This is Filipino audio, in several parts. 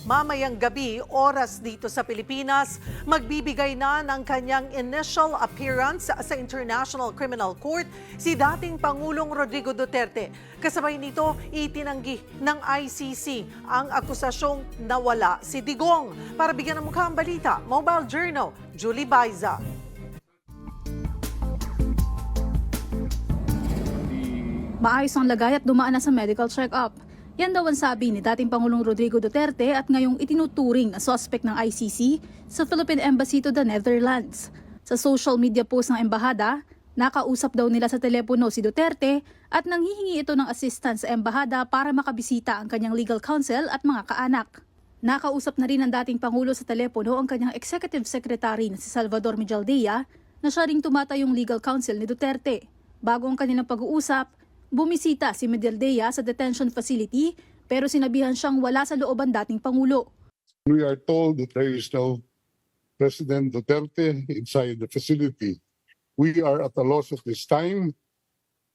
Mamayang gabi, oras dito sa Pilipinas, magbibigay na ng kanyang initial appearance sa International Criminal Court si dating Pangulong Rodrigo Duterte. Kasabay nito, itinanggi ng ICC ang akusasyong nawala si Digong. Para bigyan ng mukha ang balita, Mobile Journal, Julie Baiza. Maayos ang lagay at dumaan na sa medical check-up. Yan daw ang sabi ni dating Pangulong Rodrigo Duterte at ngayong itinuturing na suspect ng ICC sa Philippine Embassy to the Netherlands. Sa social media post ng embahada, nakausap daw nila sa telepono si Duterte at nanghihingi ito ng assistance sa embahada para makabisita ang kanyang legal counsel at mga kaanak. Nakausap na rin ng dating Pangulo sa telepono ang kanyang executive secretary na si Salvador Mijaldea na siya ring tumatayong legal counsel ni Duterte. Bago ang kanilang pag-uusap, bumisita si Mijaldea sa detention facility pero sinabihan siyang wala sa loob ang dating Pangulo. We are told that there is no President Duterte inside the facility. We are at a loss of this time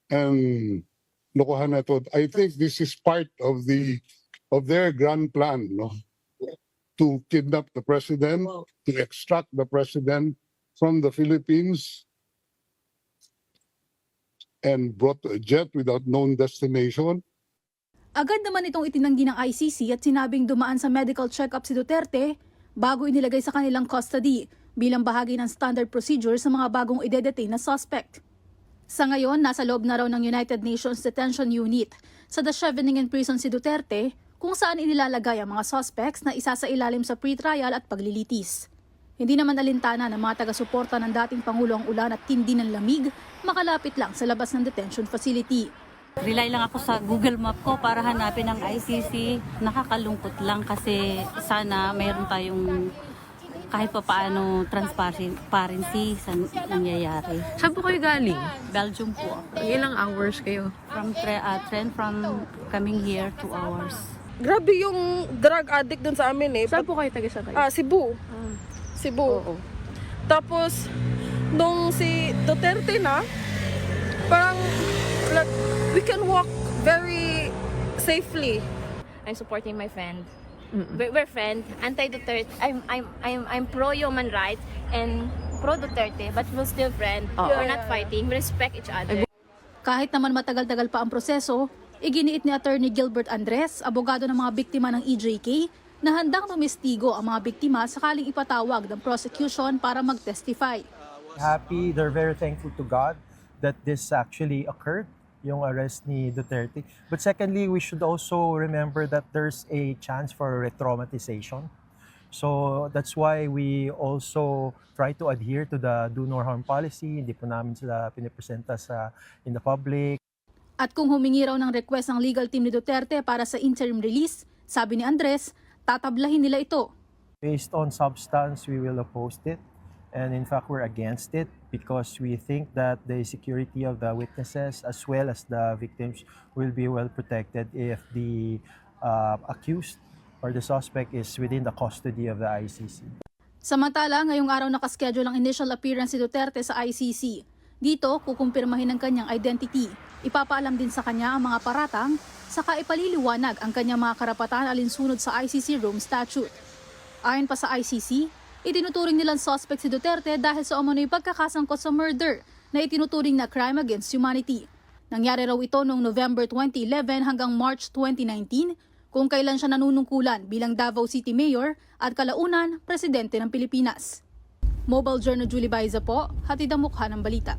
and lokohan na ito. I think this is part of their grand plan, no? To kidnap the President, to extract the President from the Philippines and brought to a jet without known destination. Agad naman itong itinanggi ng ICC at sinabing dumaan sa medical check-up si Duterte bago inilagay sa kanilang custody bilang bahagi ng standard procedure sa mga bagong idedetain na suspect. Sa ngayon, nasa loob na raw ng United Nations Detention Unit sa The Scheveningen Prison si Duterte kung saan inilalagay ang mga suspects na isa sa ilalim sa pre-trial at paglilitis. Hindi naman alintana ng mga taga-suporta ng dating Pangulo ang ulan at tindi ng lamig, makalapit lang sa labas ng detention facility. Rely lang ako sa Google Map ko para hanapin ang ICC. Nakakalungkot lang kasi sana mayroon tayong kahit pa paano transparency sa nangyayari. Saan po kayo galing? Belgium po. Ilang hours kayo? From train from coming here 2 hours. Grabe yung drug addict dun sa amin eh. Saan po kayo taga-sakay? Cebu. Cebu. Oo. Tapos, nung si Duterte na, parang like, we can walk very safely. I'm supporting my friend. We're friends. Anti-Duterte. I'm pro-human rights and pro-Duterte, but we're still friends. We're not fighting. We respect each other. Kahit naman matagal-tagal pa ang proseso, iginiit ni Attorney Gilbert Andres, abogado ng mga biktima ng EJK, na handang tumistigo ang mga biktima sakaling ipatawag ng prosecution para mag-testify. Happy, they're very thankful to God that this actually occurred, yung arrest ni Duterte. But secondly, we should also remember that there's a chance for re-traumatization. So that's why we also try to adhere to the do no harm policy. Hindi po namin sila pinipresenta in the public. At kung humingi raw ng request ang legal team ni Duterte para sa interim release, sabi ni Andres, tatablahin nila ito. Based on substance, we will oppose it. And in fact, we're against it because we think that the security of the witnesses as well as the victims will be well protected if the accused or the suspect is within the custody of the ICC. Samantala, ngayong araw nakaschedule ang initial appearance si Duterte sa ICC. Dito, kukumpirmahin ang kanyang identity. Ipapaalam din sa kanya ang mga paratang, saka ipaliliwanag ang kanyang mga karapatan alinsunod sa ICC Rome Statute. Ayon pa sa ICC, itinuturing nilang suspect si Duterte dahil sa umano'y pagkakasangkot sa murder na itinuturing na crime against humanity. Nangyari raw ito noong November 2011 hanggang March 2019 kung kailan siya nanunungkulan bilang Davao City Mayor at kalaunan, Presidente ng Pilipinas. Mobile Journal Julie Baiza po, hatid ang mukha ng balita.